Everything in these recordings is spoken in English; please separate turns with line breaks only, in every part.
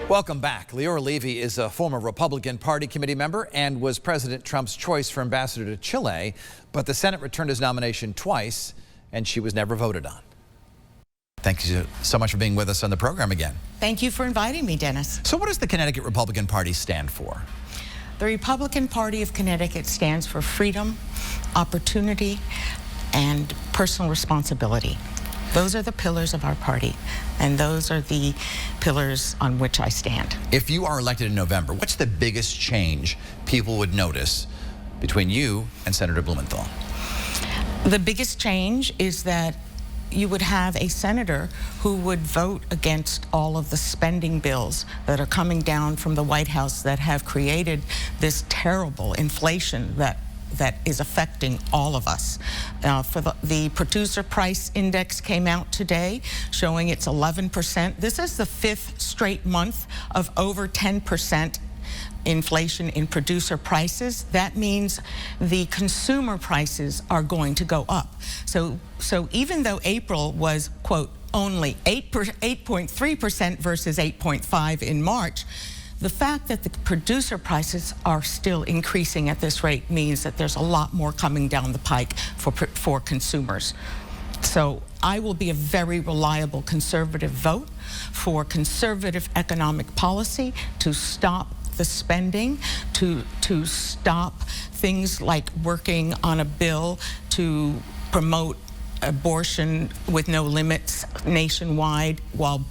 Welcome back. Leora Levy is a former Republican Party committee member and was President Trump's choice for ambassador to Chile, but the Senate returned his nomination twice and she was never voted on. Thank you so much for being with us on the program again.
Thank you for inviting me, Dennis.
So what does the Connecticut Republican Party stand for?
The Republican Party of Connecticut stands for freedom, opportunity, and personal responsibility. Those are the pillars of our party, and those are the pillars on which I stand.
If you are elected in November, what's the biggest change people would notice between you and Senator Blumenthal?
The biggest change is that you would have a senator who would vote against all of the spending bills that are coming down from the White House that have created this terrible inflation that is affecting all of us. For the producer price index came out today showing it's 11%. This is the 5th straight month of over 10% inflation in producer prices. That means the consumer prices are going to go up. So even though April was, quote, only 8.3% versus 8.5% in March, the fact that the producer prices are still increasing at this rate means that there's a lot more coming down the pike for consumers. So I will be a very reliable conservative vote for conservative economic policy to stop the spending, to stop things like working on a bill to promote abortion with no limits nationwide, while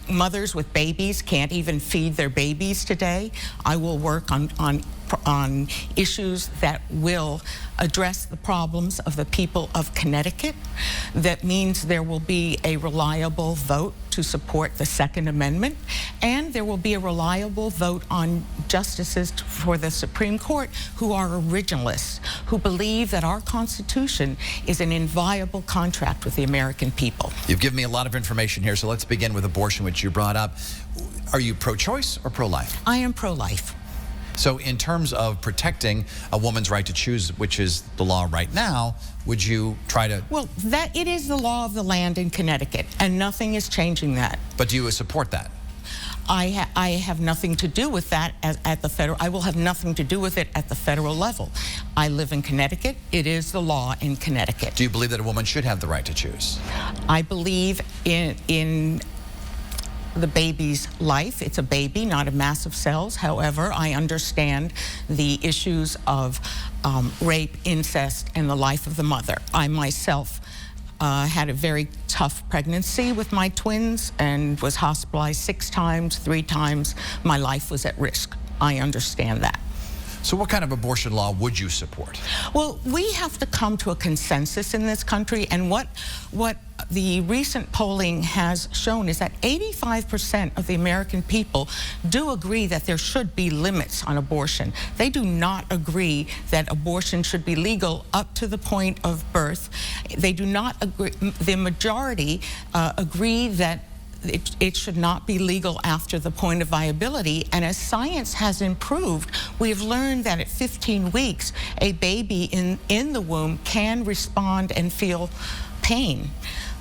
mothers with babies can't even feed their babies today. I will work on issues that will address the problems of the people of Connecticut. That means there will be a reliable vote to support the Second Amendment, and there will be a reliable vote on justices for the Supreme Court who are originalists, who believe that our Constitution is an inviolable contract with the American people.
You've given me a lot of information here, so let's begin with abortion, which you brought up. Are you pro-choice or pro-life?
I am pro-life.
So in terms of protecting a woman's right to choose, which is the law right now, would you try to...
Well, it is the law of the land in Connecticut, and nothing is changing that.
But do you support that?
I have nothing to do with that at the federal. I will have nothing to do with it at the federal level. I live in Connecticut. It is the law in Connecticut.
Do you believe that a woman should have the right to choose?
I believe in the baby's life. It's a baby, not a mass of cells. However, I understand the issues of rape, incest, and the life of the mother. I myself had a very tough pregnancy with my twins and was hospitalized 6 times, 3 times. My life was at risk. I understand that.
So what kind of abortion law would you support?
Well, we have to come to a consensus in this country, and what the recent polling has shown is that 85% of the American people do agree that there should be limits on abortion. They do not agree that abortion should be legal up to the point of birth. They do not agree, the majority agree that it should not be legal after the point of viability. And as science has improved, we've learned that at 15 weeks, a baby in the womb can respond and feel pain.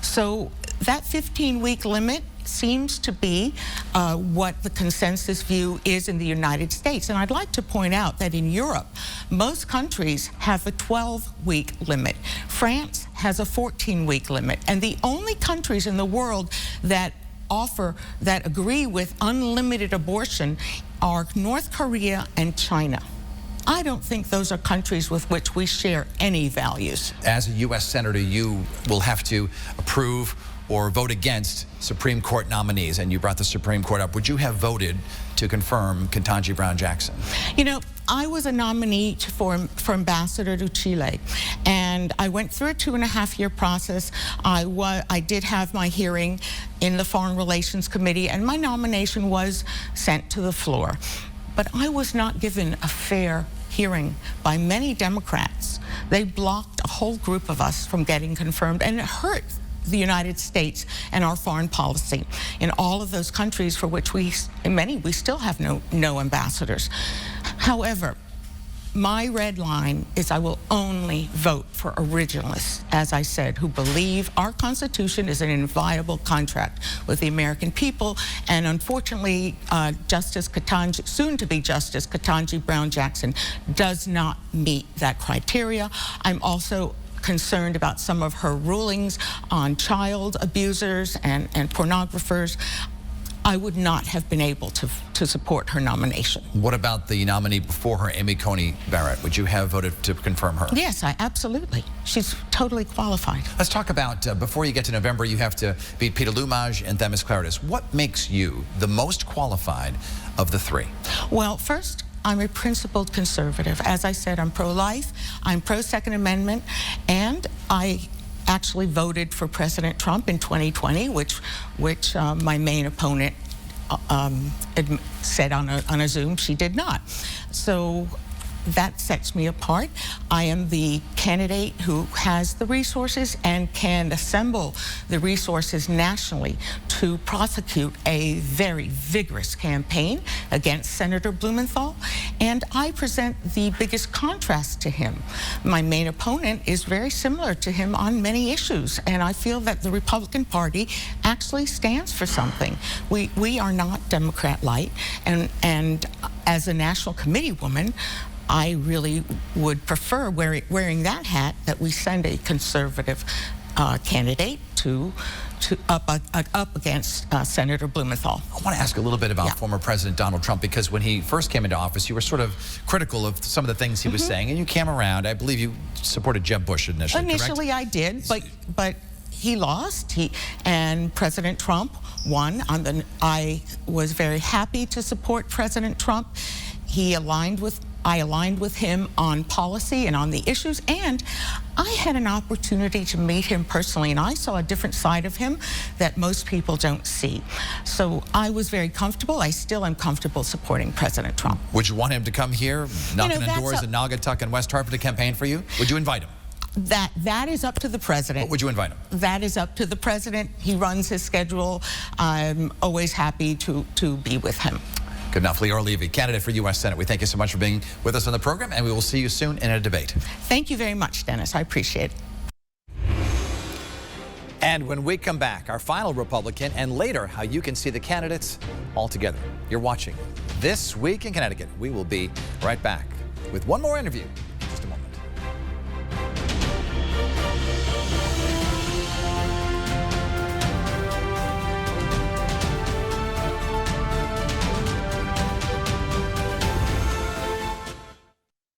So that 15-week limit seems to be what the consensus view is in the United States. And I'd like to point out that in Europe, most countries have a 12-week limit. France has a 14-week limit. And the only countries in the world that agree with unlimited abortion are North Korea and China. I don't think those are countries with which we share any values.
As a U.S. Senator, you will have to approve or vote against Supreme Court nominees, and you brought the Supreme Court up. Would you have voted to confirm Ketanji Brown Jackson?
You know, I was a nominee for ambassador to Chile, and I went through a 2.5-year process. I did have my hearing in the Foreign Relations Committee, and my nomination was sent to the floor. But I was not given a fair hearing by many Democrats. They blocked a whole group of us from getting confirmed, and it hurt the United States and our foreign policy in all of those countries for which we still have no ambassadors. However, my red line is I will only vote for originalists, as I said, who believe our Constitution is an inviolable contract with the American people. And unfortunately, Justice Ketanji, soon-to-be Justice Ketanji Brown Jackson, does not meet that criteria. I'm also concerned about some of her rulings on child abusers and pornographers. I would not have been able to support her nomination.
What about the nominee before her, Amy Coney Barrett? Would you have voted to confirm her?
Yes, absolutely. She's totally qualified.
Let's talk about, before you get to November, you have to beat Peter Lumaj and Themis Klarides. What makes you the most qualified of the three?
Well, first, I'm a principled conservative. As I said, I'm pro-life, I'm pro-Second Amendment, and I actually voted for President Trump in 2020, which my main opponent said on a Zoom she did not. So that sets me apart. I am the candidate who has the resources and can assemble the resources nationally to prosecute a very vigorous campaign against Senator Blumenthal, and I present the biggest contrast to him. My main opponent is very similar to him on many issues, and I feel that the Republican Party actually stands for something. We are not Democrat light, and as a National Committee woman, I really would prefer wearing that hat, that we send a conservative candidate up against Senator Blumenthal.
I want to ask a little bit about former President Donald Trump, because when he first came into office, you were sort of critical of some of the things he was saying, and you came around. I believe you supported Jeb Bush initially,
Initially,
correct?
I did, but he lost, and President Trump won. I was very happy to support President Trump. I aligned with him on policy and on the issues, and I had an opportunity to meet him personally, and I saw a different side of him that most people don't see. So I was very comfortable. I still am comfortable supporting President Trump.
Would you want him to come here, knocking on doors in Naugatuck and West Hartford to campaign for you? Would you invite him?
That is up to the president.
What would you invite him?
That is up to the president. He runs his schedule. I'm always happy to be with him.
Good enough. Leora Levy, candidate for U.S. Senate. We thank you so much for being with us on the program, and we will see you soon in a debate.
Thank you very much, Dennis. I appreciate it.
And when we come back, our final Republican, and later how you can see the candidates all together. You're watching This Week in Connecticut. We will be right back with one more interview